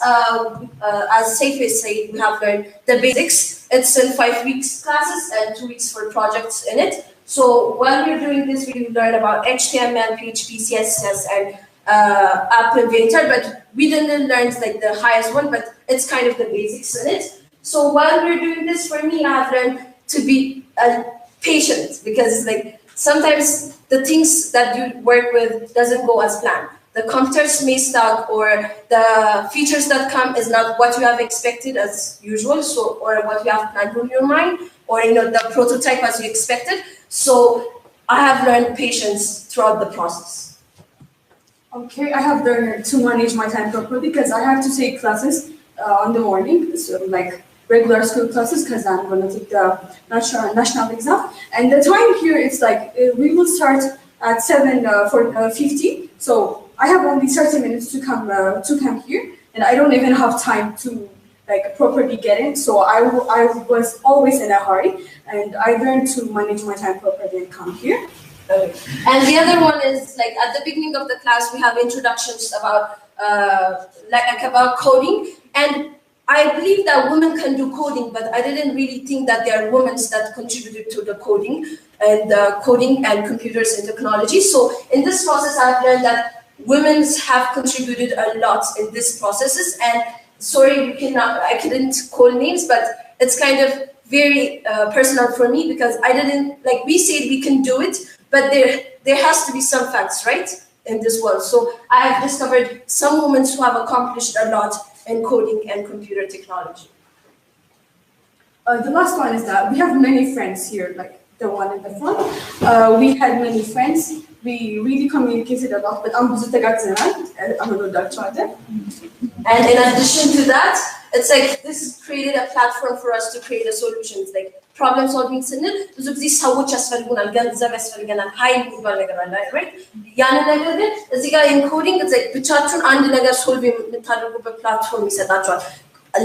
as Safe said, we have learned the basics. It's in 5 weeks classes and 2 weeks for projects in it. So while we're doing this, we learn about HTML, PHP, CSS, and App Inventor, but we didn't learn like the highest one, but it's kind of the basics in it. So while we're doing this, for me, I have learned to be patient, because like sometimes the things that you work with doesn't go as planned. The computers may stuck, or the features that come is not what you have expected as usual, so or what you have planned in your mind, or the prototype as you expected. So I have learned patience throughout the process. Okay, I have learned to manage my time properly, because I have to take classes in the morning, so like regular school classes, because I'm going to take the national exam. And the time here is like, we will start at 7:50. So I have only 30 minutes to come here, and I don't even have time to like properly get in. So I was always in a hurry, and I learned to manage my time properly and come here. Okay. And the other one is like at the beginning of the class, we have introductions about about coding, and I believe that women can do coding, but I didn't really think that there are women that contributed to the coding and computers and technology. So in this process, I've learned that women have contributed a lot in these processes. And sorry, I couldn't call names, but it's kind of very personal for me, because I didn't, like we said, we can do it, but there has to be some facts, right, in this world. So I have discovered some women who have accomplished a lot in coding and computer technology. The last one is that we have many friends here, like the one in the front. We had many friends. We really communicated a lot, but I'm And in addition to that, it's like this created a platform for us to create a solutions, like problem solving ስንል ብዙ ጊዜ ሰዎች ያስፈልጉናል ገንዘብ ያስፈልገናል ኃይል የሚባል ነገር አለ right ያንን ነገር ግን እዚህ ጋር ኢንኮዲንግ ብቻችሁን አንድ ነገር ሶልቭ የምታደርጉበት ፕላትፎርም ይሰጣችኋል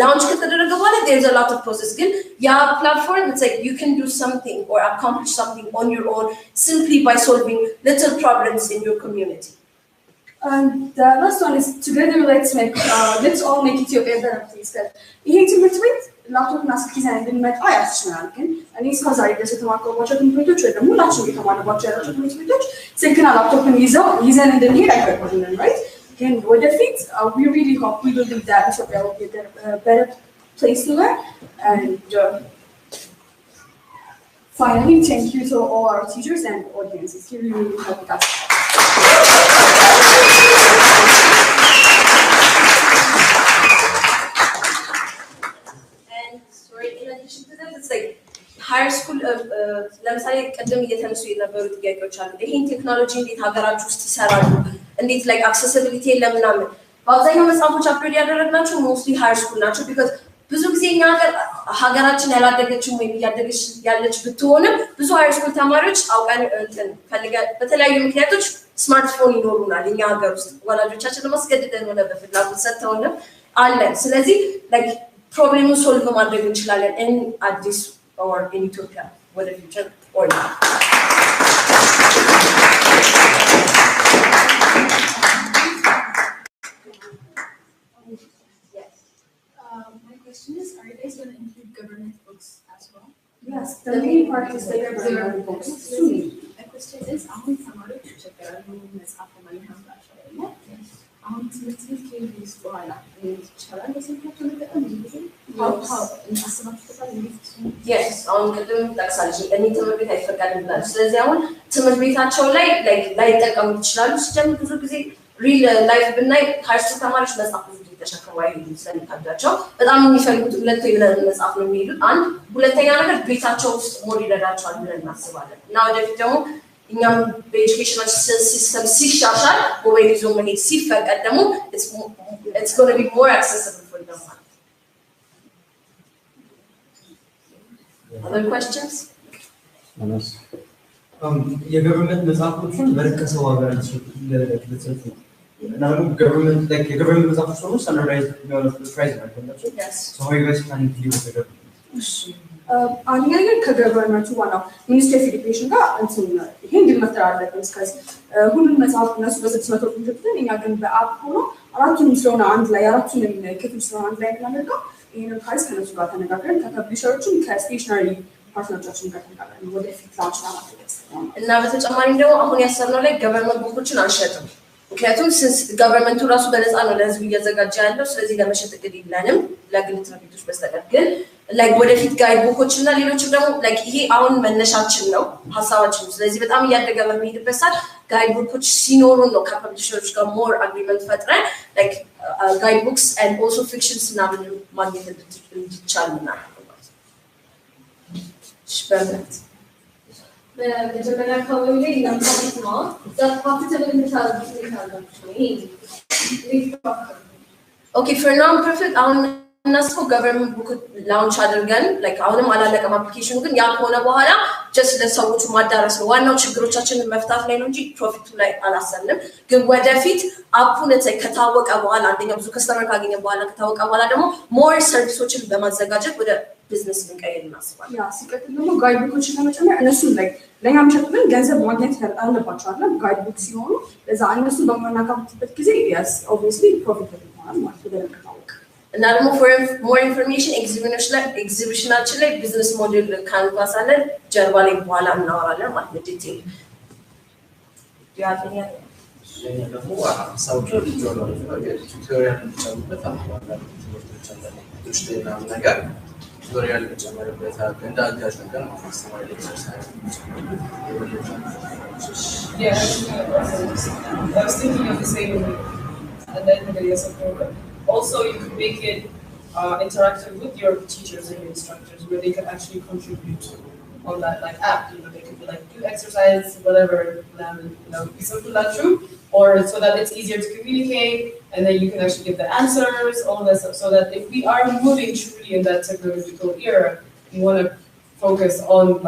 launch ከተደረገ በኋላ there's a lot of process ግን ያ platform it's like you can do something or accomplish something on your own simply by solving little problems in your community. And the last one is together let's all make Ethiopia a better place. ይሄ ትምህርት ቤት ላፕቶፕ እና ስልክ ይዘን እንድንመጣ ያስችላል። ግን እኔ እስከዛሬ ድረስ የተማርኩባቸው ትምህርት ቤቶች ወይ ደግሞ ሁላችንም የተማርንባቸው ያላቸው ትምህርት ቤቶች ስልክና ላፕቶፕን ይዘን እንድንሄድ አይፈቅዱልንም right? Again, with we really hope we will do that. Ethiopia will be a better place to learn. And finally, thank you to all our teachers and audiences. You really helped us. And sorry, in addition to that, it's like higher school. ለምሳሌ ቀደም እየተነሱ የነበሩ ጥያቄዎች አሉ። ይሄን ቴክኖሎጂ እንዴት ሀገራችሁ ውስጥ ይሰራሉ? እንዴት like accessibility ለምናምን በአብዛኛው መጽሐፎች አፕሎድ ያደረግናቸው ሞስትሊ ሃየር ስኩል ናቸው because ብዙ ጊዜ እኛ ሀገራችን ያላደገችም ወይ ያደገች ያለች ብትሆንም ብዙ ሃየር ስኩል ተማሪዎች አውቀን በተለያዩ ምክንያቶች ስማርትፎን ይኖሩናል እኛ ሀገር ውስጥ ወላጆቻችን ለማስገደደን ሆነ በፍላጎት ሰጥተውንም አለን ስለዚህ like ፕሮብሌሙን ሶልቭ ማድረግ እንችላለን in Addis or in Ethiopia for the future or not. My question is, are you guys going to include government books as well? Yes, the main part is the government books. My question is, አሁን ተማሪዎች ይቸገራሉ መጽሐፍ ለማግኘት ነው አሁን ትምህርት ቤት ከሄዱስ በኋላ ይቻላል በስልካቸው መጠቀም ብዙ Yes, አሁን ቅድም ጠቅሳለች እኔ ትምህርት ቤት አይፈቀድም ብላለች ስለዚህ አሁን ትምህርት ቤታቸው ላይ ላይጠቀሙ ይችላሉ ሲጀምር ብዙ ጊዜ ሪል ላይፍ ብናይ ሃይስኩል ተማሪዎች መጽሐፍ ብዙ ተሸክመው አይሄዱም ስለሚከብዳቸው በጣም የሚፈልጉት ሁለት የብለን መጽሐፍ ነው የሚሄዱት አንድ ሁለተኛ ነገር ቤታቸው ውስጥ ሞድ ይረዳቸዋል ብለን እናስባለን እና ወደፊት ደግሞ እኛም በኤጁኬሽናል ሲስተም ሲሻሻል ሞባይል ይዞ መሄድ ሲፈቀድ ደግሞ it's going to be more accessible for them. Other questions? Yes. የገቨርንመንት መጽሐፎችን በረከሰው ሀገር ለተሰጡ እና government like የገቨርንመንት መጽሐፎች ሁሉ standardized የሆነ price ናቸው። Yes. So how you guys planning to deal with the government? አንደኛ ነገር ከገቨርንመንቱ ዋናው ሚኒስትሪ ኦፍ ኤዱኬሽን ጋር እንትን ይሄ እንዲመተር አለብን። እስከዚህ ሁሉም መጽሐፍ እነሱ በ600 ብር እኛ ግን በአፕ ሆኖ አራቱንም ስለሆነ አንድ ላይ አራቱንም ክፍል ስለሆነ አንድ ላይ የምናደርገው ይህንን ፕራይስ ከነሱ ጋር ተነጋግረን ከፐብሊሸሮችም ከስቴሽነሪ ፓርትነሮቻችን ጋር ተነጋግረን ወደፊት ላንች ለማድረግ ያስፈልጋል። እና በተጨማሪም ደግሞ አሁን ያሰብነው ላይ ገቨርንመንት ቡኮችን አንሸጥም። ምክንያቱም ገቨርንመንቱ ራሱ በነፃ ነው ለህዝብ እያዘጋጀ ያለው። ስለዚህ ለመሸጥ እቅድ የለንም ለግል ትምህርት ቤቶች በስተቀር። ግን ወደፊት ጋይድ ቡኮች እና ሌሎችም ደግሞ ይሄ አሁን መነሻችን ነው ሀሳባችን። ስለዚህ በጣም እያደገ በሚሄድበት ሰዓት ጋይድ ቡኮች ሲኖሩን ነው ከፐብሊሸሮች ጋር ሞር አግሪመንት ፈጥረን ጋይድ ቡክስ ኤንድ ኦልሶ ፊክሽንስ ምናምን ማግኘት እንዲቻል ምናደርገው ማለት ነው። በእምነት በመጀመሪያ አካባቢ ላይ ለምሳሌት ነው ፕሮፊታብል ኦኬ ፎር ናን ፕሮፊት አሁን እናስበው ገቨርንመንት ቡክ ላውንች አድርገን አሁንም አላለቀም አፕሊኬሽኑ። ግን ያ ከሆነ በኋላ ጀስት ለሰዎቹ ማዳረስ ነው ዋናው፣ ችግሮቻችንን መፍታት ላይ ነው እንጂ ፕሮፊቱ ላይ አላሰብንም። ግን ወደፊት አፑን ከታወቀ በኋላ አንደኛ ብዙ ከስተመር ካገኘ በኋላ ከታወቀ በኋላ ደግሞ ሞር ሰርቪሶችን በማዘጋጀት ወደ ቢዝነስ ልንቀይር እናስባለን። ሲቀጥል ደግሞ ጋይድ ቡኮችን ለመጨመር እነሱን ለእኛ የሚሸጡልን ገንዘብ ማግኘት አለባቸው አለ ጋይድ ቡክ ሲሆኑ ለዛ እነሱን በምናካብትበት ጊዜ ያስ ኦብቪየስሊ ፕሮፊታብል ይሆናል ማለት በደንብ ከታወቀ እና ደግሞ ሞር ኢንፎርሜሽን ኤግዚቢሽናችን ላይ ቢዝነስ ሞዴል ካንቫስ አለን። ጀርባ ላይ በኋላ እናወራለን ማለት ነው ዲቴይል ያለኛ ደግሞ ሀሳቦች ቱቶሪያል የሚጨምሩበት ትምህርቶች አለ ነገር ቱቶሪያል የሚጨምርበት እንደ አጋዥ ነገር ማስተማር ኤክሰርሳይዝ Yeah, I was thinking of the same and then also you could make it interactive with your teachers and your instructors where they can actually contribute on that app. They could be do exercise, whatever, be simple that true, or so that it's easier to communicate and then you can actually give the answers, all that stuff, so that if we are moving truly in that technological era, we want to focus on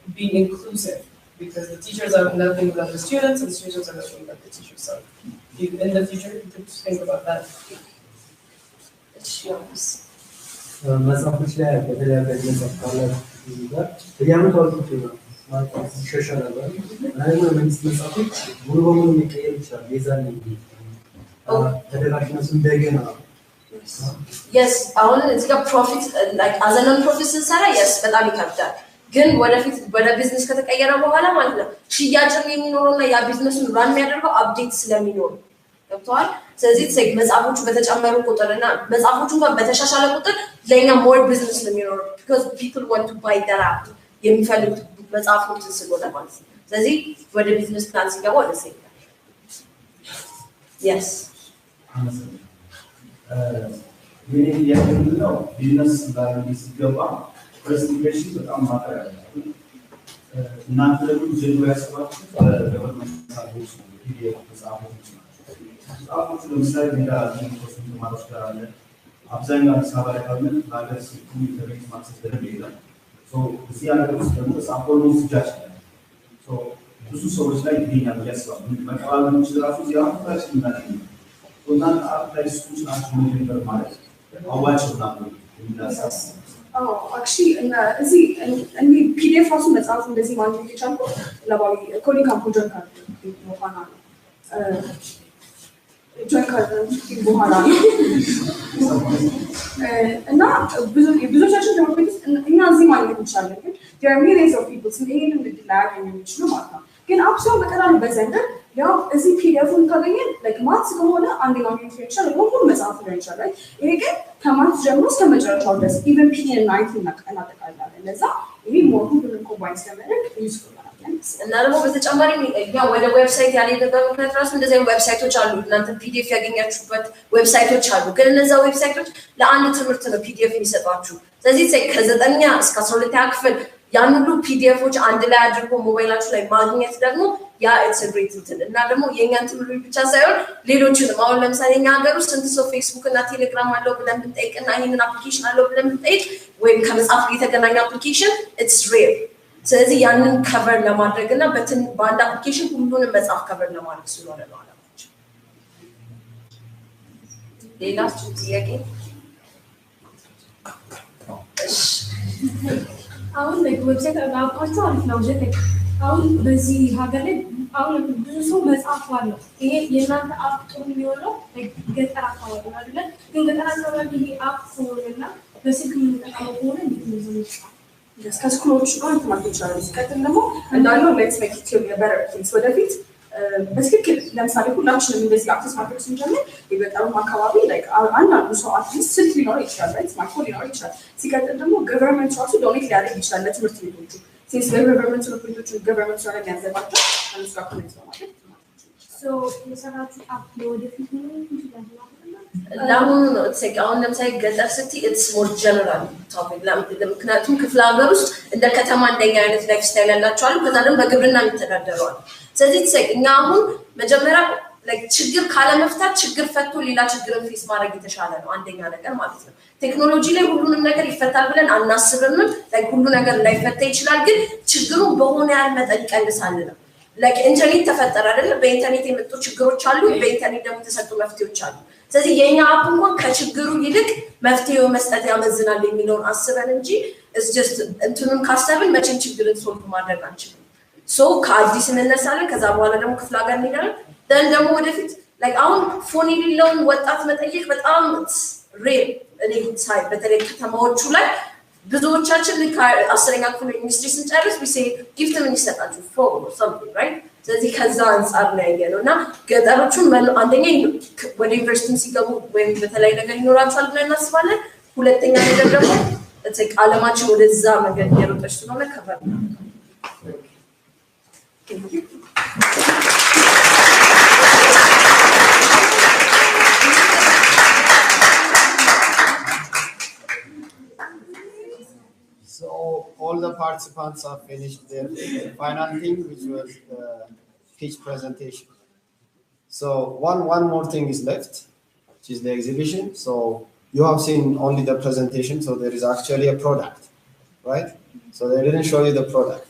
being inclusive because the teachers are nothing without the students and the students are nothing without the teachers. So in the future, you could think about that. መጽሐፎች ላይ በተለያየ መጽሐፍ ካላት ጋር በየዓመቱ አውጥቶ ነው ማለት ይሻሻላል። መንግስት መጽሐፎች ሙሉ በሙሉ ሊቀየር ይችላል። የዛን ተደራሽነቱ እንደገና የስ አሁን እዚህ ጋር ፕሮፊት አዘነን ፕሮፊት ስንሰራ የስ በጣም ይከብዳል። ግን ወደፊት ወደ ቢዝነስ ከተቀየረ በኋላ ማለት ነው ሽያጭን የሚኖረውና ያ ቢዝነሱን ራን የሚያደርገው አፕዴት ስለሚኖር ገብተዋል። ስለዚህ መጽሐፎቹ በተጨመሩ ቁጥር እና መጽሐፎቹ እንኳን በተሻሻለ ቁጥር ለእኛ ሞር ቢዝነስ ነው የሚኖረው because people want to buy that app የሚፈልጉት መጽሐፎችን ስለሆነ ማለት ነው። ስለዚህ ወደ ቢዝነስ ፕላን ሲገባ ወደ ሴ yes የኔ ጥያቄ ምንድነው ቢዝነስ ላይ ሲገባ ፕሬዘንቴሽን በጣም ማጥራት ያለበት እናንተ ደግሞ ጀምሮ ያሰባችሁት በገቨርንመንት ሳይሆን ፒዲኤፍ መጽሐፎች አሁን ለምሳሌ ዲጂታል ተማሪዎች ጋር አለ አብዛኛው አዲስ አበባ ላይ ካለ ባለስ ኢንተርኔት ማክሰስ ይችላል። እዚህ ሀገር ውስጥ ደግሞ መጽሐፎች ስጃች ብዙ ሰዎች ላይ ይገኛል ያስባሉ መቀባበሎች ራሱ ዚያራታች እናገኝ እናንተ አፕላይ ስኩልስ ናቸው የሚጀምር ማለት አዋጭ ነው የሚላሳስ actually እዚህ እኔ ፒዲኤፍ ራሱ መጽሐፍ እንደዚህ ማግኘት የቻልኩት ለባዊ ኮዲንግ ካምፑተር ካርድ በኋላ ነው ጆይን ካርድ በኋላ ነው እና ብዙዎቻችን ደግሞ እኛ እዚህ ማግኘት እንችላለን ግን there are millions of people ይሄንን እንድላያገኙ የሚችሉ ማለት ነው። ግን አፕሶን በቀላሉ በዘንድር ያው እዚህ ፒዲኤፉን ካገኘን ማትስ ከሆነ አንደኛው ሊሆን ይችላል ሁሉ መጽሐፍ ሊሆን ይችላል። ይሄ ግን ከማትስ ጀምሮ እስከ መጨረሻው ድረስ ኢቨን ፒዲኤፍ 9 እናጠቃልላለን። ለዛ ይሄ ሞር ሁሉንም ኮምባይን ስለሚያደርግ ዩዝፉል ነው እና ደግሞ በተጨማሪ ያው ወደ ዌብሳይት ያልሄደበት ምክንያት ራሱ እንደዚህ ዌብሳይቶች አሉ። እናንተ ፒዲኤፍ ያገኛችሁበት ዌብሳይቶች አሉ። ግን እነዛ ዌብሳይቶች ለአንድ ትምህርት ነው ፒዲኤፍ የሚሰጧችሁ። ስለዚህ ከ9ኛ እስከ 12ኛ ክፍል ያን ሁሉ ፒዲኤፎች አንድ ላይ አድርጎ ሞባይላችሁ ላይ ማግኘት ደግሞ ያ ኢትስ አ ግሬት እንትን እና ደግሞ የኛን ትምህርት ብቻ ሳይሆን ሌሎችንም አሁን ለምሳሌ እኛ ሀገር ውስጥ ስንት ሰው ፌስቡክ እና ቴሌግራም አለው ብለን ብንጠይቅና ይህንን አፕሊኬሽን አለው ብለን ብንጠይቅ ወይም ከመጽሐፍ የተገናኘ አፕሊኬሽን ኢትስ ሬር። ስለዚህ ያንን ከቨር ለማድረግ እና በአንድ አፕሊኬሽን ሁሉንም መጽሐፍ ከቨር ለማድረግ ስለሆነ ነው አላማችን። ሌላ ጥያቄ? እሺ አሁን ዌብሳይት አውቃቸው አሪፍ ነው ግን አሁን በዚህ ሀገር ላይ አሁን ብዙ ሰው መጽሐፍ አለው። ይሄ የእናንተ አፕ ጥሩ የሚሆነው ገጠር አካባቢ ነው አይደለ? ግን ገጠር አካባቢ ይሄ አፕ ከሆነና በስልክ የምንጠቀመው ከሆነ እንዴት ነው የሚጻፈው? ከስኩሎቹ ጋር ማድረግ ይቻላል። ሲቀጥል ደግሞ እንዳለው ሌትስ ሜክ ኢት የበረ ቲንግስ ወደፊት በትክክል ለምሳሌ ሁላችንም እንደዚህ አክሰስ ማድረግ ስንጀምር የገጠሩም አካባቢ አንዳንዱ ሰው አትሊስት ስልክ ሊኖረው ይችላል፣ ስማርትፎን ሊኖረው ይችላል። ሲቀጥል ደግሞ ገቨርንመንት ራሱ ዶኔት ሊያደርግ ይችላል ለትምህርት ቤቶቹ ሲንስ ገቨርንመንት ትምህርት ቤቶቹ ገቨርንመንት ስራ የሚያዘባቸው ከነሱ ጋር ኮኔክት በማድረግ የሰራችሁ አፕ ለወደፊት ነው ይችላል ለአሁኑ ነው አሁን ለምሳሌ ገጠር ስትይ ኢትስ ሞር ጀነራል ቶፒክ ምክንያቱም ክፍለ ሀገር ውስጥ እንደ ከተማ እንደኛ አይነት ላይፍ ስታይል ያላቸው አሉ። ከዛ ደግሞ በግብርና የሚተዳደረዋል። ስለዚህ እኛ አሁን መጀመሪያ ችግር ካለመፍታት ችግር ፈቶ ሌላ ችግርን ፌስ ማድረግ የተሻለ ነው። አንደኛ ነገር ማለት ነው። ቴክኖሎጂ ላይ ሁሉንም ነገር ይፈታል ብለን አናስብም። ሁሉ ነገር ላይፈታ ይችላል፣ ግን ችግሩን በሆነ ያህል መጠን ይቀንሳል ነው። ኢንተርኔት ተፈጠረ አይደለ? በኢንተርኔት የመጡ ችግሮች አሉ፣ በኢንተርኔት ደግሞ የተሰጡ መፍትሄዎች አሉ። ስለዚህ የኛ አፕ እንኳን ከችግሩ ይልቅ መፍትሄው መስጠት ያመዝናል የሚለውን አስበን እንጂ it's just እንትኑን ካሰብን መቼም ችግርን ሶልቭ ማድረግ አንችልም። ከአዲስ እንነሳለን፣ ከዛ በኋላ ደግሞ ክፍለ ሀገር እንሄዳለን። ደግሞ ወደፊት አሁን ፎን የሌለውን ወጣት መጠየቅ በጣም ሬር እኔ ሳይ በተለይ ከተማዎቹ ላይ ብዙዎቻችን አስረኛ ክፍል ሚኒስትሪ ስንጨርስ ቢሴ ጊፍት ምን ይሰጣችሁ ፎን something right። ስለዚህ ከዛ አንጻር ነው ያየነው እና ገጠሮቹን አንደኛ ወደ ዩኒቨርሲቲ ሲገቡ ወይም በተለይ ነገር ይኖራቸዋል ብለን እናስባለን። ሁለተኛ ነገር ደግሞ ዓለማችን ወደዛ መንገድ እየሮጠች ስለሆነ ከበር ነው። So all the participants have finished their final thing, which was the pitch presentation. So one more thing is left, which is the exhibition. So you have seen only the presentation, so there is actually a product, right? So they didn't show you the product.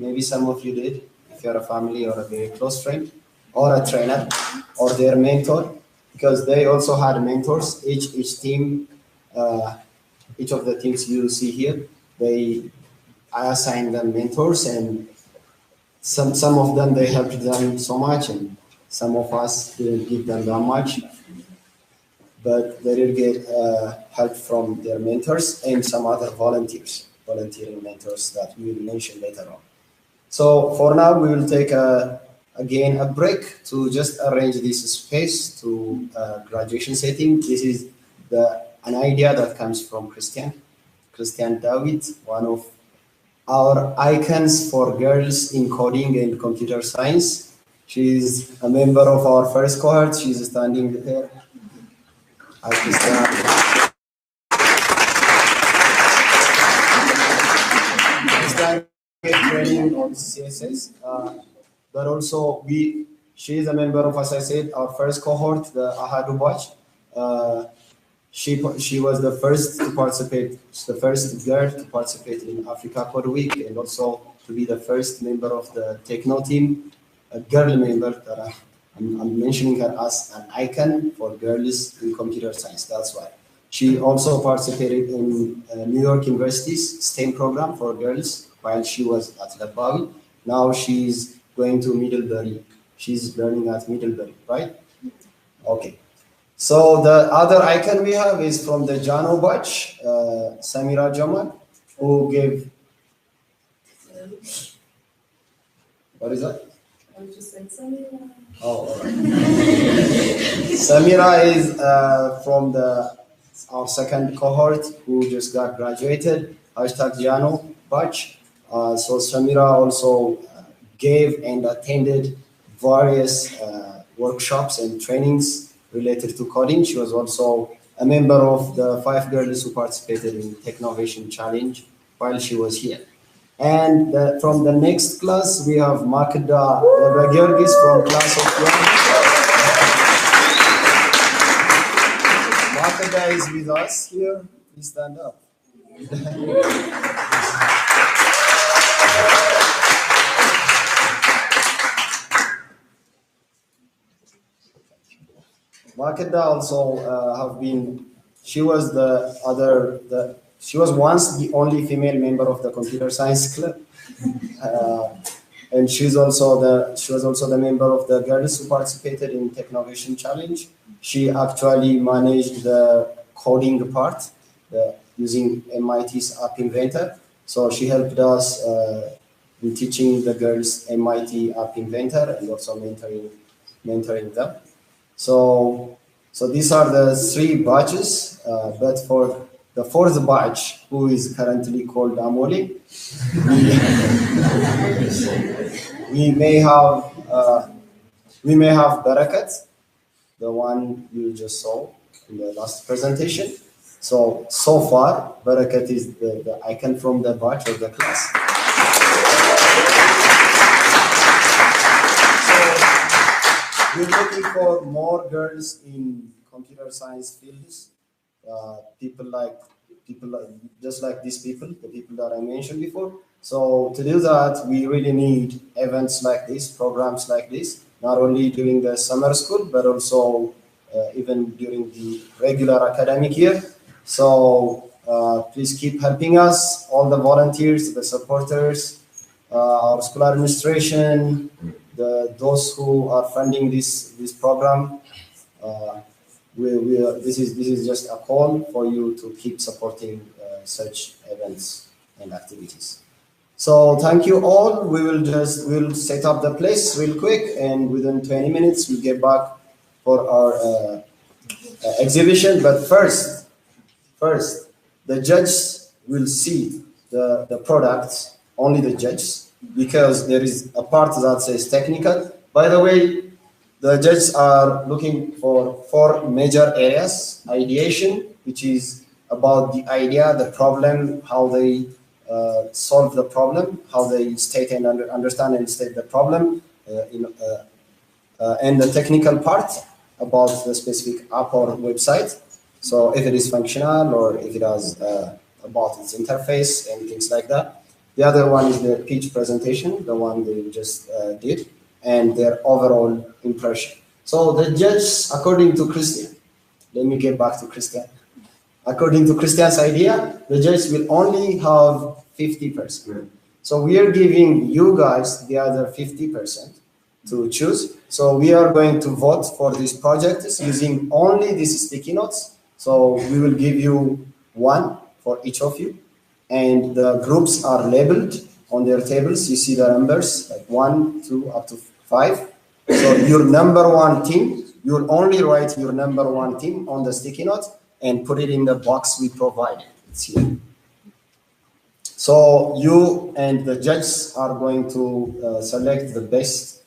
Maybe some of you did, if you're a family or a very close friend, or a trainer, or their mentor, because they also had mentors. Each team, each of the teams you see here, I assigned them mentors, and some of them they helped them so much, and some of us didn't give them that much, but they did get help from their mentors and some other volunteering mentors that we will mention later on. So for now, we will take again a break to just arrange this space to graduation setting. This is an idea that comes from Christian David, one of our icons for girls in coding and computer science. She's a member of our first cohort. She's standing there. Hi, Christian. Christian gave training on CSS, but also she is a member of, as I said, our first cohort, the Ahadu batch. She was the first to participate, the first girl to participate in Africa Code Week, and also to be the first member of the Techno team, a girl member that I'm mentioning her as an icon for girls in computer science. That's why. She also participated in New York University's STEM program for girls while she was at Labawi. Now she's going to Middlebury. She's learning at Middlebury, right? Okay. So the other icon we have is from the Jano batch, Samira Jamal, who gave. What is that? I was just saying Samira. Oh, all right. Samira is from our second cohort who just got graduated. #Jano batch. So Samira also gave and attended various workshops and trainings related to coding. She was also a member of the 5 girls who participated in Technovation Challenge while she was here. And from the next class, we have Makda Georgis from class of 1. Makda is with us here. Please stand up. Makeda also she was the she was once the only female member of the computer science club. And she was also the member of the girls who participated in Technovation Challenge. She actually managed the coding part using MIT's App Inventor. So she helped us in teaching the girls MIT App Inventor and also mentoring them. So these are the 3 batches, but for the 4th batch, who is currently called Amoli, we may have Barakat, the one you just saw in the last presentation. So far, Barakat is the icon from the batch of the class. So we're looking for more girls in computer science fields. People just like these people, the people that I mentioned before. So to do that, we really need events like this, programs like this, not only during the summer school, but also even during the regular academic year. So please keep helping us, all the volunteers, the supporters, our school administration, those who are funding this program. This is just a call for you to keep supporting such events and activities. So thank you all. We'll set up the place real quick, and within 20 minutes we'll get back for our exhibition. But first, the judges will see the products, only the judges, because there is a part that says technical. By the way, the judges are looking for 4 major areas: ideation, which is about the idea, the problem, how they solve the problem, how they state and understand and state the problem, and the technical part about the specific app or website. So if it is functional or if it has about its interface and things like that. The other one is the pitch presentation, the one they just did, and their overall impression. So the judges, according to Christian, let me get back to Christian. According to Christian's idea, the judges will only have 50%. So we are giving you guys the other 50% to choose. So we are going to vote for these projects using only these sticky notes. So we will give you 1 for each of you. And the groups are labeled on their tables. You see the numbers, like 1, 2, up to 5. So your number 1 team, you'll only write your number 1 team on the sticky note and put it in the box we provided. It's here. So you and the judges are going to select the best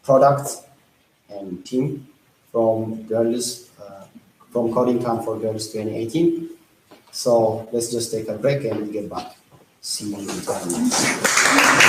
product and team from girls, from Coding Camp for Girls 2018. So let's just take a break and get back. See you in 20 minutes.